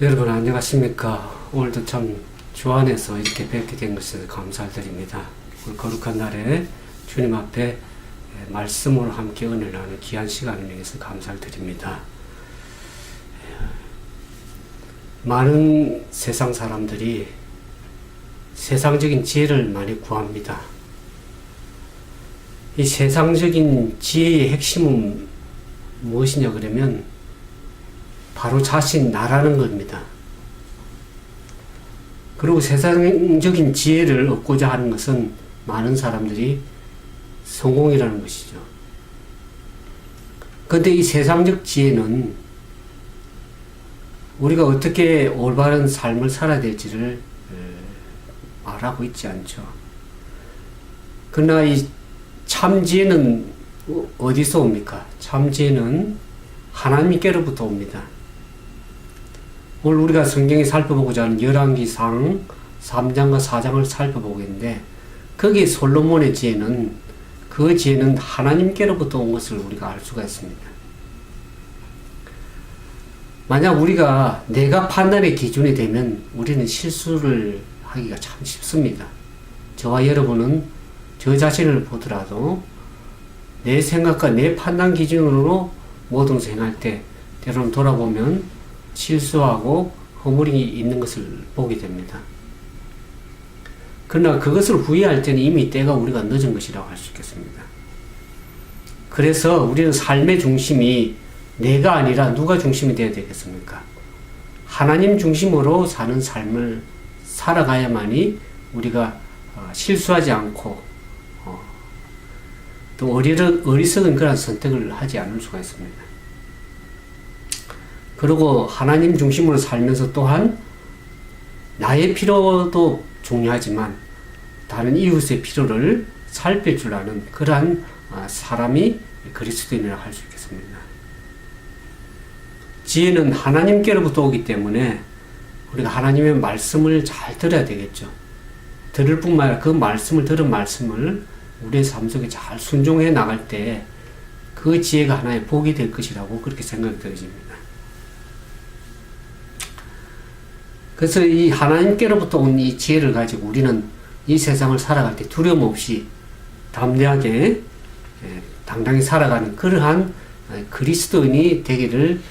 여러분 안녕하십니까. 오늘도 참 주 안에서 이렇게 뵙게 된 것을 감사드립니다. 오늘 거룩한 날에 주님 앞에 말씀으로 함께 은혜를 나누는 귀한 시간을 위해서 감사드립니다. 많은 세상 사람들이 세상적인 지혜를 많이 구합니다. 이 세상적인 지혜의 핵심은 무엇이냐 그러면 바로 자신 나라는 겁니다. 그리고 세상적인 지혜를 얻고자 하는 것은 많은 사람들이 성공이라는 것이죠. 그런데 이 세상적 지혜는 우리가 어떻게 올바른 삶을 살아야 될지를 말하고 있지 않죠. 그러나 이 참 지혜는 어디서 옵니까? 참 지혜는 하나님께로부터 옵니다. 오늘 우리가 성경에 살펴보고자 하는 열왕기상 3장과 4장을 살펴보겠는데 거기 솔로몬의 지혜는 그 지혜는 하나님께로부터 온 것을 우리가 알 수가 있습니다. 만약 우리가 내가 판단의 기준이 되면 우리는 실수를 하기가 참 쉽습니다. 저와 여러분은 저 자신을 보더라도 내 생각과 내 판단 기준으로 모든 것을 행할 때 때로는 돌아보면 실수하고 허물이 있는 것을 보게 됩니다. 그러나 그것을 후회할 때는 이미 때가 우리가 늦은 것이라고 할 수 있겠습니다. 그래서 우리는 삶의 중심이 내가 아니라 누가 중심이 되어야 되겠습니까? 하나님 중심으로 사는 삶을 살아가야만이 우리가 실수하지 않고 또 어리석은 그런 선택을 하지 않을 수가 있습니다. 그리고 하나님 중심으로 살면서 또한 나의 필요도 중요하지만 다른 이웃의 필요를 살펴줄 아는 그러한 사람이 그리스도인이라고 할 수 있겠습니다. 지혜는 하나님께로부터 오기 때문에 우리가 하나님의 말씀을 잘 들어야 되겠죠. 들을 뿐만 아니라 그 들은 말씀을 우리의 삶 속에 잘 순종해 나갈 때 그 지혜가 하나의 복이 될 것이라고 그렇게 생각되어집니다. 그래서 이 하나님께로부터 온 이 지혜를 가지고 우리는 이 세상을 살아갈 때 두려움 없이 담대하게 당당히 살아가는 그러한 그리스도인이 되기를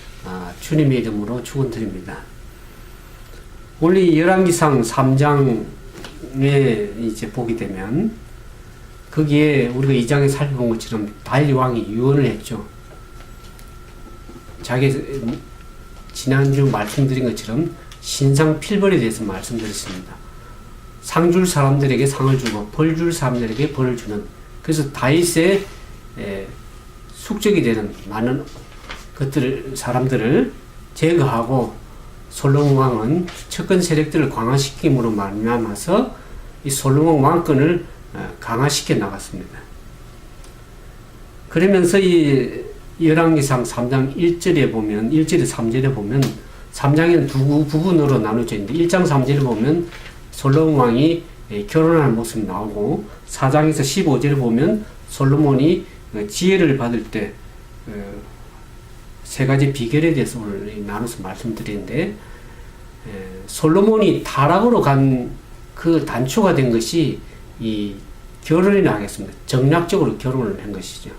주님의 이름으로 축원드립니다. 오늘 이 열왕기상 3장에 이제 보게 되면 거기에 우리가 2장에 살펴본 것처럼 다윗 왕이 유언을 했죠. 지난주 말씀드린 것처럼 신상 필벌에 대해서 말씀드렸습니다. 상 줄 사람들에게 상을 주고 벌 줄 사람들에게 벌을 주는, 그래서 다윗의 숙적이 되는 많은 사람들을 제거하고 솔로몬 왕은 척근 세력들을 강화시킴으로 말미암아서 이 솔로몬 왕권을 강화시켜 나갔습니다. 그러면서 이 열왕기상 3장 1절에 3절에 보면 3장에는 두 부분으로 나눠져 있는데 1장 3절에 보면 솔로몬 왕이 결혼하는 모습이 나오고 4장에서 15절에 보면 솔로몬이 지혜를 받을 때 세 가지 비결에 대해서 오늘 나눠서 말씀드리는데 솔로몬이 타락으로 간 그 단초가 된 것이 이 결혼이라 하겠습니다. 정략적으로 결혼을 한 것이죠.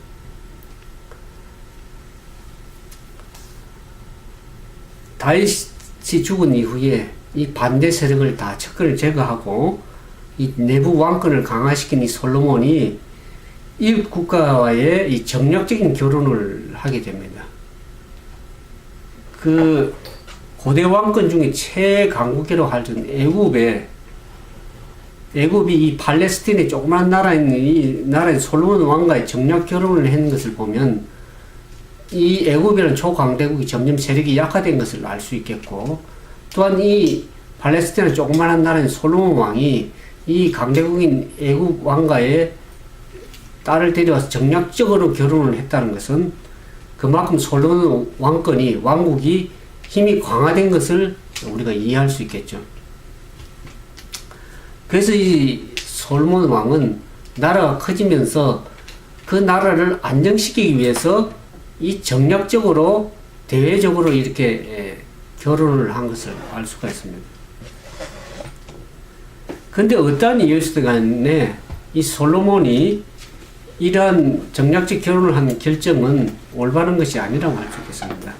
다윗이 죽은 이후에 이 반대 세력을 다 척근을 제거하고 이 내부 왕권을 강화시킨 이 솔로몬이 이웃 국가와의 이 정략적인 결혼을 하게 됩니다. 그 고대 왕권 중에 최강국이라고 할 정도로 애굽이 이 팔레스틴의 조그만 나라인 이 나라의 솔로몬 왕과의 정략 결혼을 한 것을 보면 이 애굽이라는 초강대국이 점점 세력이 약화된 것을 알 수 있겠고, 또한 이 팔레스틴의 조그마한 나라인 솔로몬 왕이 이 강대국인 애굽 왕과의 딸을 데려와서 정략적으로 결혼을 했다는 것은 그만큼 솔로몬 왕국이 힘이 강화된 것을 우리가 이해할 수 있겠죠. 그래서 이 솔로몬 왕은 나라가 커지면서 그 나라를 안정시키기 위해서 이 정략적으로 대외적으로 이렇게 결혼을 한 것을 알 수가 있습니다. 근데 어떠한 이유였든 간에 이 솔로몬이 이러한 정략적 결혼을 한 결정은 올바른 것이 아니라고 할 수 있겠습니다.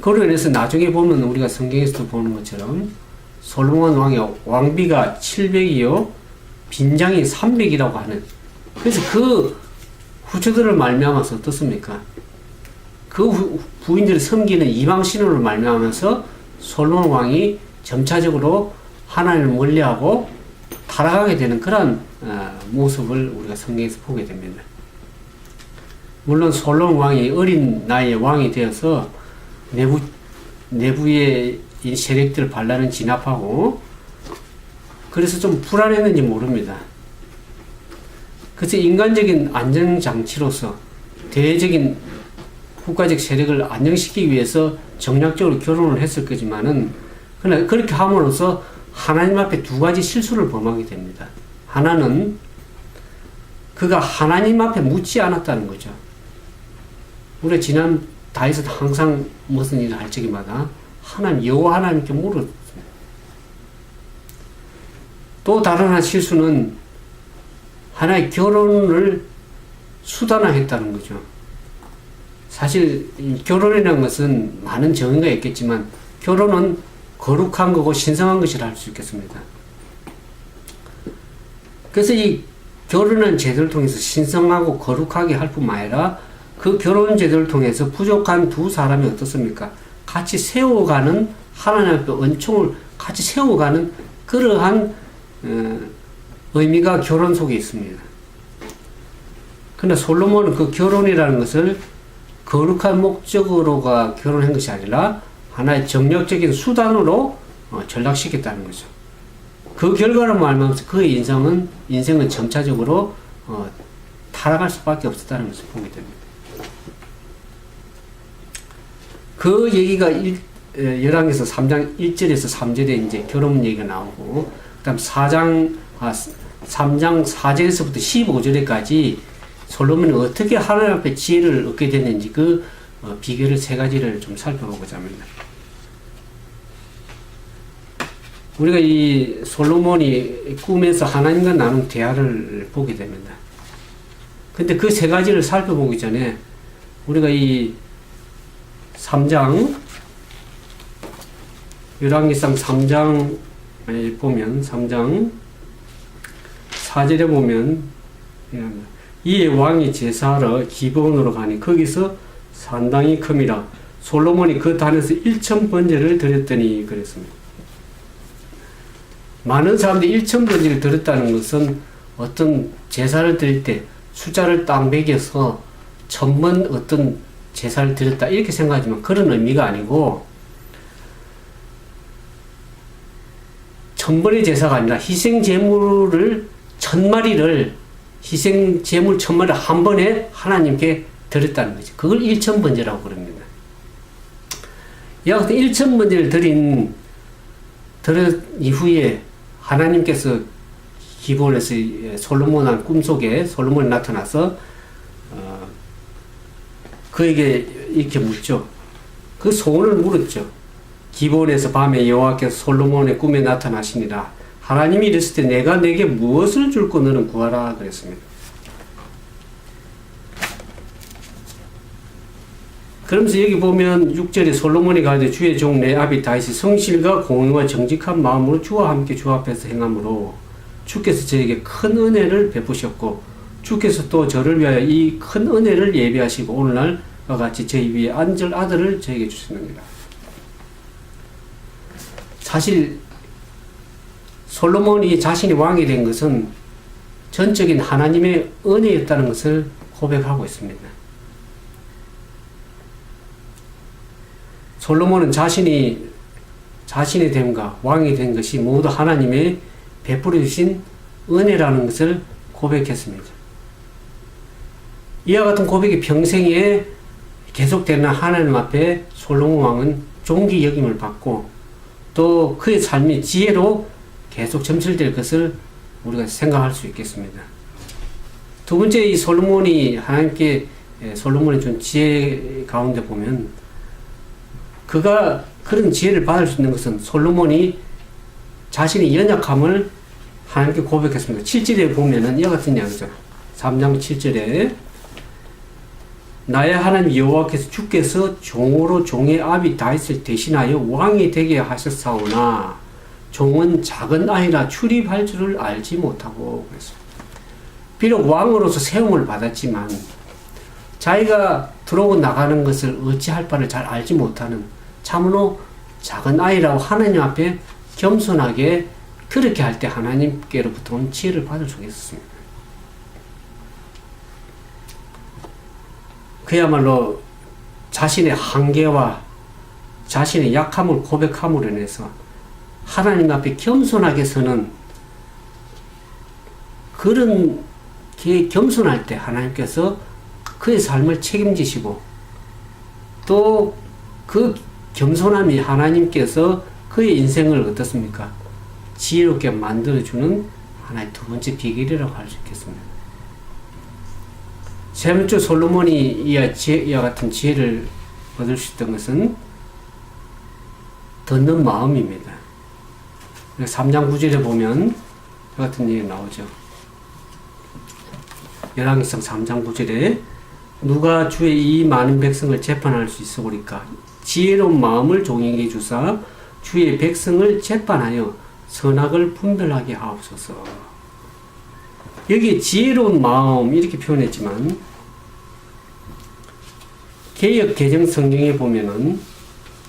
그로 인해서 나중에 보면 우리가 성경에서도 보는 것처럼 솔로몬 왕의 왕비가 700이요 빈장이 300이라고 하는, 그래서 그 후처들을 말미암아서 어떻습니까? 그 부인들을 섬기는 이방 신으로 말미암아서 솔로몬 왕이 점차적으로 하나님을 멀리하고 타락하게 되는 그런 모습을 우리가 성경에서 보게 됩니다. 물론 솔로몬 왕이 어린 나이에 왕이 되어서 내부의 이 세력들 반란은 진압하고 그래서 좀 불안했는지 모릅니다. 그래서 인간적인 안전장치로서 대외적인 국가적 세력을 안정시키기 위해서 정략적으로 결혼을 했을 거지만은 그러나 그렇게 함으로써 하나님 앞에 두 가지 실수를 범하게 됩니다. 하나는 그가 하나님 앞에 묻지 않았다는 거죠. 우리가 지난 다윗은 항상 무슨 일을 할 적마다 여호와 하나님께 물었습니다. 또 다른 하나 실수는 하나의 결혼을 수단화했다는 거죠. 사실 결혼이라는 것은 많은 정의가 있겠지만 결혼은 거룩한 거고 신성한 것이라 할 수 있겠습니다. 그래서 이 결혼은 제도를 통해서 신성하고 거룩하게 할 뿐만 아니라 그 결혼 제도를 통해서 부족한 두 사람이 어떻습니까? 같이 세워가는 하나님 앞에 은총을 같이 세워가는 그러한 의미가 결혼 속에 있습니다. 그러나 솔로몬은 그 결혼이라는 것을 거룩한 목적으로가 결혼한 것이 아니라 하나의 정력적인 수단으로 전락시켰다는 거죠. 그 결과로 말하면서 그의 인생은 점차적으로 타락할 수밖에 없었다는 것을 보게 됩니다. 그 얘기가 열왕기서 3장 1절에서 3절에 이제 결혼 얘기가 나오고, 그 다음 3장 4절에서부터 15절에까지 솔로몬이 어떻게 하나님 앞에 지혜를 얻게 됐는지 그 비결을 세 가지를 좀 살펴보고자 합니다. 우리가 이 솔로몬이 꿈에서 하나님과 나눈 대화를 보게 됩니다. 근데 그 세 가지를 살펴보기 전에 우리가 이 3장 열왕기상 3장에 보면 3장 4절에 보면 이에 왕이 제사하러 기브온으로 가니 거기서 산당이 큼이라 솔로몬이 그 단에서 1000번제를 드렸더니 그랬습니다. 많은 사람들이 1000번제를 드렸다는 것은 어떤 제사를 드릴 때 숫자를 딱 매겨서 1000번 어떤 제사를 드렸다 이렇게 생각하지만 그런 의미가 아니고 1000번의 제사가 아니라 희생제물을 1000마리를 희생제물 1000마리를 한 번에 하나님께 드렸다는 거죠. 그걸 1000번제라고 그럽니다. 이와 같은 1000번제를 드린 이후에 하나님께서 기브온에서 솔로몬한 꿈속에 솔로몬이 나타나서 그에게 이렇게 묻죠. 그 소원을 물었죠. 기브온에서 밤에 여호와께서 솔로몬의 꿈에 나타나시니라. 하나님이 이랬을 때 내가 내게 무엇을 줄고 너는 구하라 그랬습니다. 그러면서 여기 보면 6절에 솔로몬이 가로되 주의 종 내 아비 다윗이 성실과 공의와 정직한 마음으로 주와 함께 주 앞에서 행함으로 주께서 저에게 큰 은혜를 베푸셨고 주께서 또 저를 위하여 이 큰 은혜를 예비하시고 오늘날과 같이 저희 위에 앉을 아들을 저에게 주시느니라. 사실 솔로몬이 자신이 왕이 된 것은 전적인 하나님의 은혜였다는 것을 고백하고 있습니다. 솔로몬은 자신이 됨과 왕이 된 것이 모두 하나님의 베풀어 주신 은혜라는 것을 고백했습니다. 이와 같은 고백이 평생에 계속되는 하나님 앞에 솔로몬 왕은 존귀 여김을 받고 또 그의 삶이 지혜로 계속 점철될 것을 우리가 생각할 수 있겠습니다. 두 번째, 이 솔로몬이 하나님께 솔로몬이 준 지혜 가운데 보면 그가 그런 지혜를 받을 수 있는 것은 솔로몬이 자신의 연약함을 하나님께 고백했습니다. 7절에 보면은 이와 같은 이야기죠. 3장 7절에 나의 하나님 여호와께서 주께서 종으로 종의 아비 다윗을 대신하여 왕이 되게 하셨사오나 종은 작은 아이라 출입할 줄을 알지 못하고 그랬습니다. 비록 왕으로서 세움을 받았지만 자기가 들어오고 나가는 것을 어찌할 바를 잘 알지 못하는 참으로 작은 아이라고 하나님 앞에 겸손하게 그렇게 할 때 하나님께로부터 온 지혜를 받을 수 있었습니다. 그야말로 자신의 한계와 자신의 약함을 고백함으로 인해서 하나님 앞에 겸손하게 서는 그런 겸손할 때 하나님께서 그의 삶을 책임지시고 또 그 겸손함이 하나님께서 그의 인생을 어떻습니까? 지혜롭게 만들어주는 하나의 두 번째 비결이라고 할 수 있겠습니다. 세 번째 솔로몬이 이와 같은 지혜를 얻을 수 있던 것은 듣는 마음입니다. 3장 9절에 보면 이 같은 얘기 나오죠. 열왕기상 3장 9절에 누가 주의 이 많은 백성을 재판할 수 있으리까? 지혜로운 마음을 종에게 주사 주의 백성을 재판하여 선악을 분별하게 하옵소서. 여기 지혜로운 마음 이렇게 표현했지만 개역 개정 성경에 보면은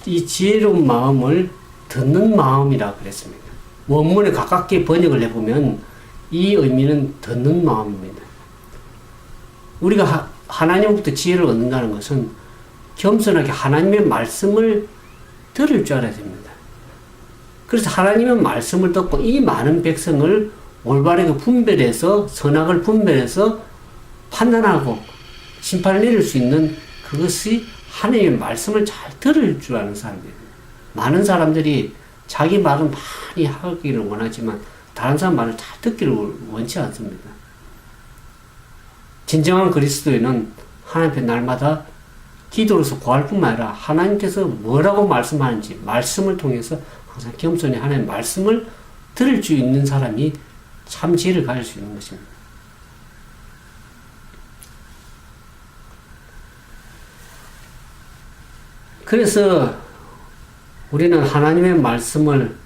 이 지혜로운 마음을 듣는 마음이라 그랬습니다. 원문에 가깝게 번역을 해보면 이 의미는 듣는 마음입니다. 우리가 하나님부터 지혜를 얻는다는 것은 겸손하게 하나님의 말씀을 들을 줄 알아야 됩니다. 그래서 하나님의 말씀을 듣고 이 많은 백성을 올바르게 분별해서 선악을 분별해서 판단하고 심판을 내릴 수 있는 그것이 하나님의 말씀을 잘 들을 줄 아는 사람들입니다. 많은 사람들이 자기 말은 많이 하기를 원하지만 다른 사람 말을 잘 듣기를 원치 않습니다. 진정한 그리스도인은 하나님 앞에 날마다 기도로서 구할 뿐만 아니라 하나님께서 뭐라고 말씀하는지 말씀을 통해서 항상 겸손히 하나님의 말씀을 들을 수 있는 사람이 참 지혜를 가질 수 있는 것입니다. 그래서 우리는 하나님의 말씀을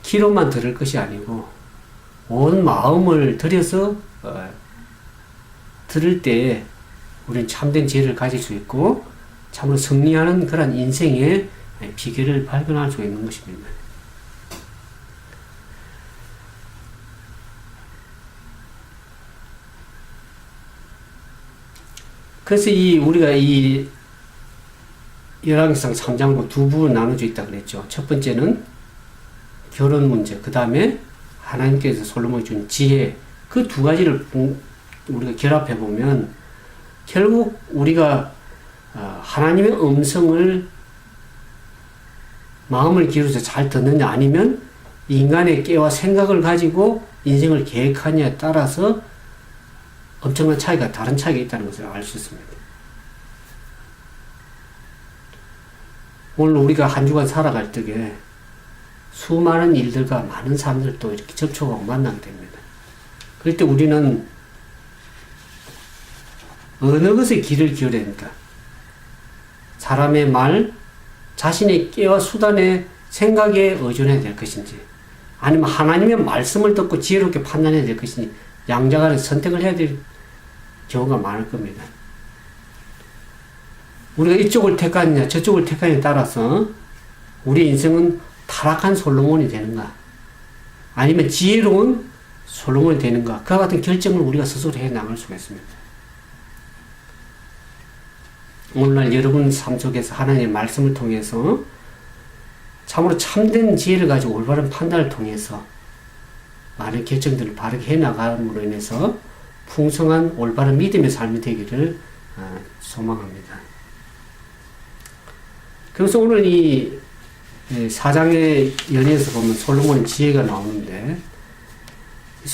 귀로만 들을 것이 아니고 온 마음을 들여서 들을 때 우리는 참된 지혜를 가질 수 있고 참으로 승리하는 그런 인생의 비결을 발견할 수 있는 것입니다. 그래서 우리가 이 열왕기상 3장으로 두 부분 나눠져 있다 그랬죠. 첫 번째는 결혼 문제, 그 다음에 하나님께서 솔로몬이 준 지혜, 그 두 가지를 우리가 결합해 보면 결국 우리가 하나님의 음성을 마음을 기울여서 잘 듣느냐 아니면 인간의 깨와 생각을 가지고 인생을 계획하냐에 따라서 엄청난 차이가, 다른 차이가 있다는 것을 알 수 있습니다. 오늘 우리가 한 주간 살아갈 때에 수많은 일들과 많은 사람들도 이렇게 접촉하고 만나게 됩니다. 그럴 때 우리는 어느 것에 귀를 기울여야 합니까? 사람의 말, 자신의 깨와 수단의 생각에 의존해야 될 것인지, 아니면 하나님의 말씀을 듣고 지혜롭게 판단해야 될 것인지, 양자 간에 선택을 해야 될 경우가 많을 겁니다. 우리가 이쪽을 택하느냐 저쪽을 택하느냐에 따라서 우리 인생은 타락한 솔로몬이 되는가 아니면 지혜로운 솔로몬이 되는가, 그와 같은 결정을 우리가 스스로 해 나갈 수가 있습니다. 오늘날 여러분 삶 속에서 하나님의 말씀을 통해서 참으로 참된 지혜를 가지고 올바른 판단을 통해서 많은 결정들을 바르게 해나감으로 인해서 풍성한 올바른 믿음의 삶이 되기를 소망합니다. 그래서 오늘 이 4장의 연에서 보면 솔로몬의 지혜가 나오는데,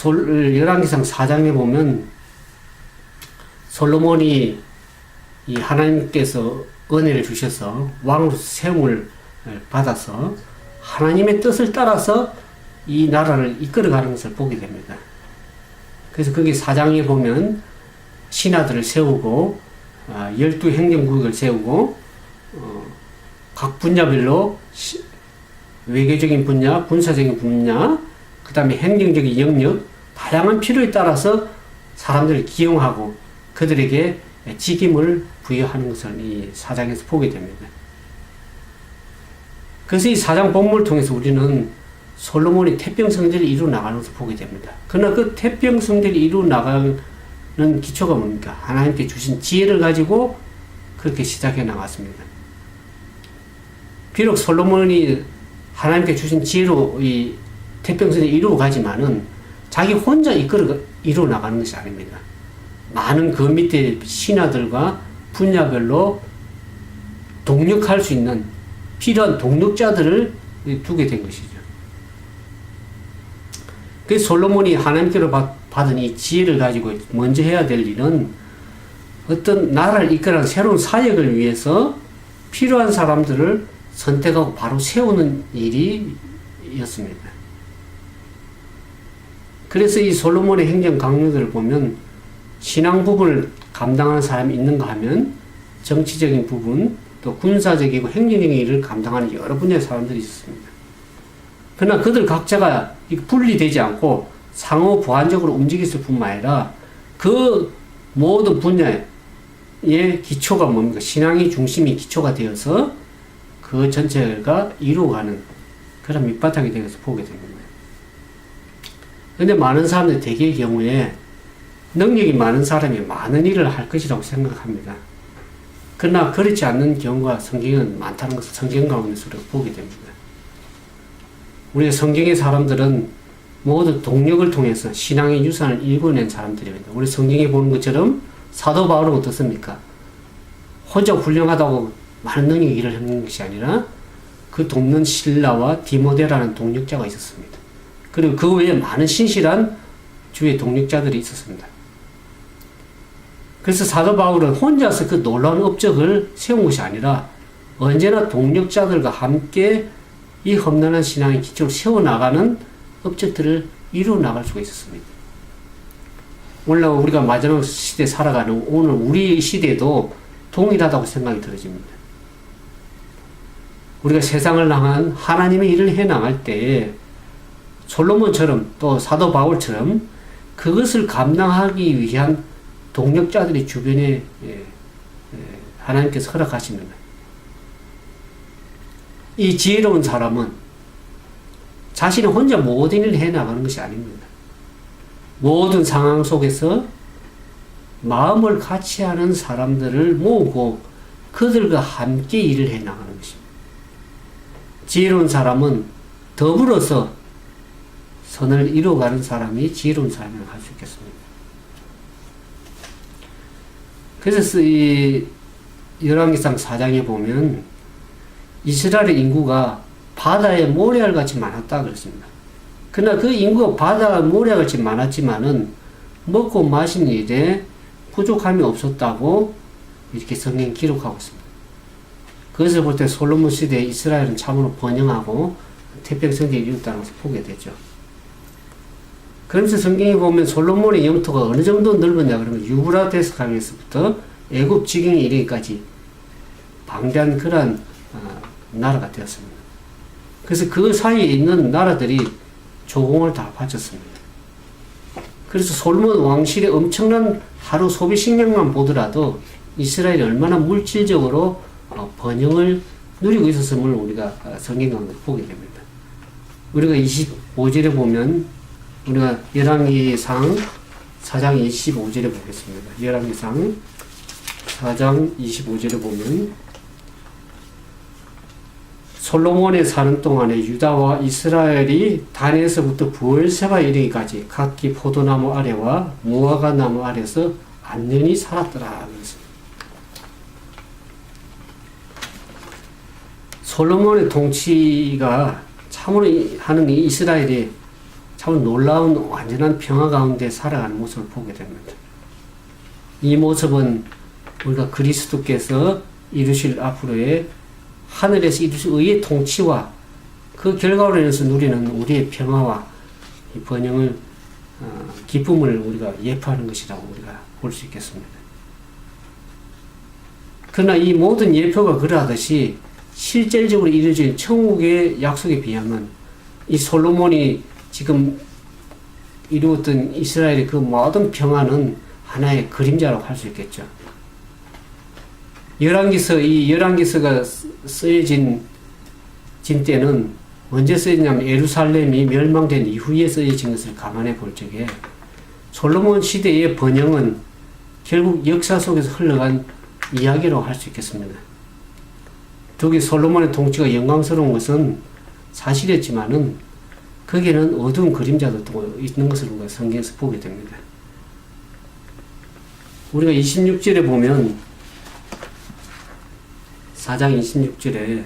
열왕기상 4장에 보면 솔로몬이 이 하나님께서 은혜를 주셔서 왕으로서 세움을 받아서 하나님의 뜻을 따라서 이 나라를 이끌어가는 것을 보게 됩니다. 그래서 거기 4장에 보면 신하들을 세우고 12행정구역을 세우고 각 분야별로 외교적인 분야, 군사적인 분야, 그 다음에 행정적인 영역, 다양한 필요에 따라서 사람들을 기용하고 그들에게 직임을 부여하는 것을 이 4장에서 보게 됩니다. 그래서 이 4장 본문을 통해서 우리는 솔로몬이 태평성대를 이루어 나가는 것을 보게 됩니다. 그러나 그 태평성대를 이루어 나가는 기초가 뭡니까? 하나님께 주신 지혜를 가지고 그렇게 시작해 나갔습니다. 비록 솔로몬이 하나님께 주신 지혜로 이 태평성대를 이루어 가지만은 자기 혼자 이루어 나가는 것이 아닙니다. 많은 그 밑에 신하들과 분야별로 동력할 수 있는 필요한 동력자들을 두게 된 것이죠. 그래서 솔로몬이 하나님께로 받은 이 지혜를 가지고 먼저 해야 될 일은 어떤 나라를 이끌어가는 새로운 사역을 위해서 필요한 사람들을 선택하고 바로 세우는 일이었습니다. 그래서 이 솔로몬의 행정 강령들을 보면 신앙 부분을 감당하는 사람이 있는가 하면 정치적인 부분, 또 군사적이고 행정적인 일을 감당하는 여러 분야의 사람들이 있었습니다. 그러나 그들 각자가 분리되지 않고 상호 보완적으로 움직였을 뿐만 아니라 그 모든 분야의 기초가 뭡니까? 신앙의 중심이 기초가 되어서 그 전체가 이루어가는 그런 밑바탕이 되어서 보게 됩니다. 근데 많은 사람들이 대개의 경우에 능력이 많은 사람이 많은 일을 할 것이라고 생각합니다. 그러나 그렇지 않는 경우가 성경은 많다는 것을 성경 가운데서 우리가 보게 됩니다. 우리의 성경의 사람들은 모두 동력을 통해서 신앙의 유산을 일궈낸 사람들입니다. 우리 성경에 보는 것처럼 사도 바울은 어떻습니까? 혼자 훌륭하다고 많은 능력의 일을 하는 것이 아니라 그 돕는 실라와 디모데라는 동력자가 있었습니다. 그리고 그 외에 많은 신실한 주의 동력자들이 있었습니다. 그래서 사도 바울은 혼자서 그 놀라운 업적을 세운 것이 아니라 언제나 동력자들과 함께 이 험난한 신앙의 기초를 세워나가는 업적들을 이루어 나갈 수가 있었습니다. 오늘 우리가 마지막 시대에 살아가는 오늘 우리 시대도 동일하다고 생각이 들어집니다. 우리가 세상을 향한 하나님의 일을 해나갈 때 솔로몬처럼 또 사도 바울처럼 그것을 감당하기 위한 동력자들이 주변에 하나님께서 허락하십니다. 이 지혜로운 사람은 자신이 혼자 모든 일을 해나가는 것이 아닙니다. 모든 상황 속에서 마음을 같이 하는 사람들을 모으고 그들과 함께 일을 해나가는 것입니다. 지혜로운 사람은 더불어서 선을 이루어가는 사람이 지혜로운 사람이라고 할 수 있겠습니다. 그래서 이 열왕기상 4장에 보면 이스라엘의 인구가 바다의 모래알같이 많았다 그랬습니다. 그러나 그 인구가 바다 모래알같이 많았지만은 먹고 마시는 일에 부족함이 없었다고 이렇게 성경이 기록하고 있습니다. 그것을 볼 때 솔로몬 시대에 이스라엘은 참으로 번영하고 태평성대를 이뤘다는 것을 보게 되죠. 그러면서 성경에 보면 솔로몬의 영토가 어느 정도 넓었냐 그러면 유브라데스 강에서부터 애굽 지경에 이르기까지 방대한 그러한 나라가 되었습니다. 그래서 그 사이에 있는 나라들이 조공을 다 바쳤습니다. 그래서 솔로몬 왕실의 엄청난 하루 소비 식량만 보더라도 이스라엘이 얼마나 물질적으로 번영을 누리고 있었음을 우리가 성경 가운데 보게 됩니다. 우리가 25절에 보면 우리가 열왕기상 4장 25절에 보겠습니다. 열왕기상 4장 25절에 보면 솔로몬의 사는 동안에 유다와 이스라엘이 단에서부터 부엘세바에 이르기까지 각기 포도나무 아래와 무화과 나무 아래서 안전히 살았더라. 솔로몬의 통치가 참으로 하는 이 이스라엘이 참 놀라운 완전한 평화 가운데 살아가는 모습을 보게 됩니다. 이 모습은 우리가 그리스도께서 이루실 앞으로의 하늘에서 이룰 수 의의 통치와 그 결과로 인해서 누리는 우리의 평화와 이 번영을 기쁨을 우리가 예표하는 것이라고 우리가 볼 수 있겠습니다. 그러나 이 모든 예표가 그러하듯이 실질적으로 이루어진 천국의 약속에 비하면 이 솔로몬이 지금 이루었던 이스라엘의 그 모든 평화는 하나의 그림자라고 할 수 있겠죠. 이 열왕기서가 쓰여진 때는 언제 쓰여졌냐면 예루살렘이 멸망된 이후에 쓰여진 것을 감안해 볼 적에 솔로몬 시대의 번영은 결국 역사 속에서 흘러간 이야기라고 할 수 있겠습니다. 특히 솔로몬의 통치가 영광스러운 것은 사실이었지만은 거기에는 어두운 그림자도 또 있는 것을 우리가 성경에서 보게 됩니다. 우리가 26절에 보면 4장 26절에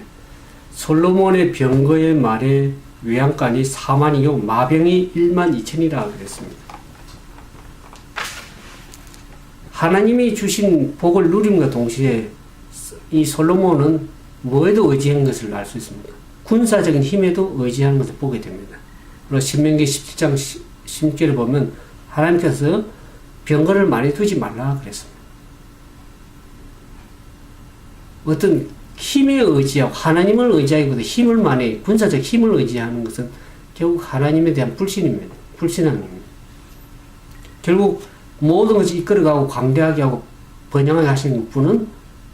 솔로몬의 병거의 말에 외양간이 4만이요 마병이 1만 2천이라 그랬습니다. 하나님이 주신 복을 누림과 동시에 이 솔로몬은 뭐에도 의지한 것을 알 수 있습니다. 군사적인 힘에도 의지하는 것을 보게 됩니다. 그리고 신명기 17장 10절에 보면 하나님께서 병거를 많이 두지 말라 그랬습니다. 어떤 힘에 의지하고 하나님을 의지하기보다 힘을 많이 군사적 힘을 의지하는 것은 결국 하나님에 대한 불신입니다. 불신함입니다. 결국 모든 것을 이끌어가고 광대하게 하고 번영하게 하시는 분은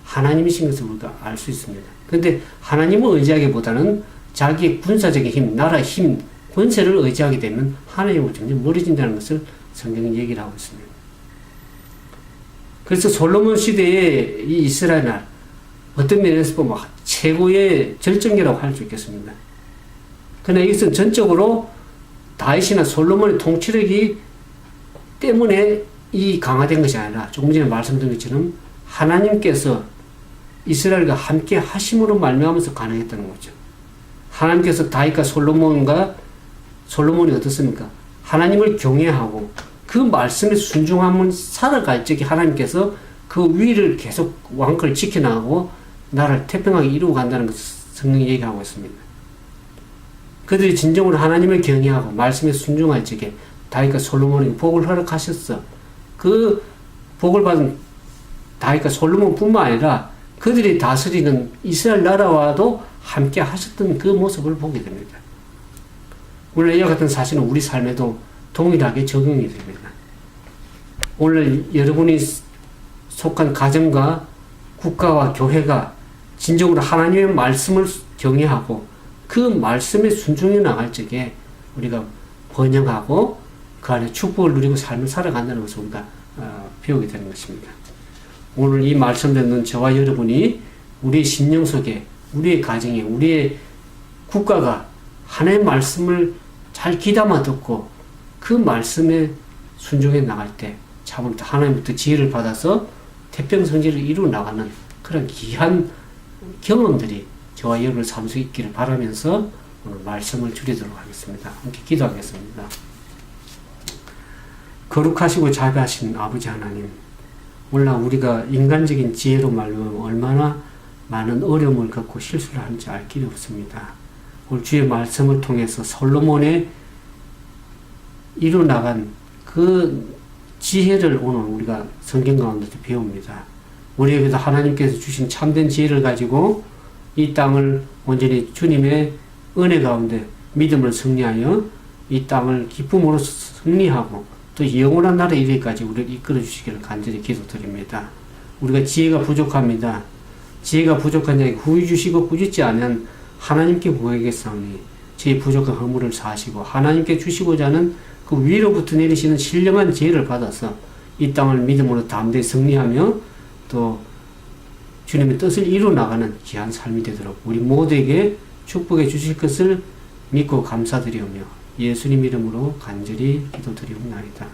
하나님이신 것을 우리가 알 수 있습니다. 그런데 하나님을 의지하기보다는 자기의 군사적인 힘, 나라의 힘, 권세를 의지하게 되면 하나님으로 점점 멀어진다는 것을 성경은 얘기를 하고 있습니다. 그래서 솔로몬 시대의 이 이스라엘 나라 어떤 면에서 보면 최고의 절정기라고 할 수 있겠습니다. 그러나 이것은 전적으로 다윗이나 솔로몬의 통치력이 때문에 이 강화된 것이 아니라 조금 전에 말씀드린 것처럼 하나님께서 이스라엘과 함께 하심으로 말미암아서 가능했다는 거죠. 하나님께서 다윗과 솔로몬이 어떻습니까? 하나님을 경외하고 그 말씀에 순종하면 살아갈 적에 하나님께서 그 위를 계속 왕권을 지켜나가고 나라를 태평하게 이루어 간다는 것을 성경이 얘기하고 있습니다. 그들이 진정으로 하나님을 경외하고 말씀에 순종할 적에 다윗과 솔로몬에게 복을 허락하셨어. 그 복을 받은 다윗과 솔로몬뿐만 아니라 그들이 다스리는 이스라엘 나라와도 함께 하셨던 그 모습을 보게 됩니다. 오늘 이와 같은 사실은 우리 삶에도 동일하게 적용이 됩니다. 오늘 여러분이 속한 가정과 국가와 교회가 진정으로 하나님의 말씀을 경외하고 그 말씀에 순종해 나갈 적에 우리가 번영하고 그 안에 축복을 누리고 삶을 살아간다는 것을 우리가 배우게 되는 것입니다. 오늘 이 말씀 듣는 저와 여러분이 우리의 심령 속에, 우리의 가정에, 우리의 국가가 하나님의 말씀을 잘 귀담아 듣고 그 말씀에 순종해 나갈 때 참으로 하나님부터 지혜를 받아서 태평성지를 이루어 나가는 그런 귀한 경험들이 저와 여러분의 삶 속에 있기를 바라면서 오늘 말씀을 줄이도록 하겠습니다. 함께 기도하겠습니다. 거룩하시고 자비하신 아버지 하나님, 오늘날 우리가 인간적인 지혜로 말하면 얼마나 많은 어려움을 겪고 실수를 하는지 알 길이 없습니다. 오늘 주의 말씀을 통해서 솔로몬의 이루어나간 그 지혜를 오늘 우리가 성경 가운데서 배웁니다. 우리에게도 하나님께서 주신 참된 지혜를 가지고 이 땅을 온전히 주님의 은혜 가운데 믿음을 승리하여 이 땅을 기쁨으로 승리하고 또 영원한 나라에 이르기까지 우리를 이끌어 주시기를 간절히 기도드립니다. 우리가 지혜가 부족합니다. 지혜가 부족한 자에게 후히 주시고 꾸짖지 않은 하나님께 구하겠사오니 제 부족한 허물을 사하시고 하나님께 주시고자 하는 그 위로부터 내리시는 신령한 지혜를 받아서 이 땅을 믿음으로 담대히 승리하며 또 주님의 뜻을 이루어 나가는 귀한 삶이 되도록 우리 모두에게 축복해 주실 것을 믿고 감사드리오며 예수님 이름으로 간절히 기도드리옵나이다.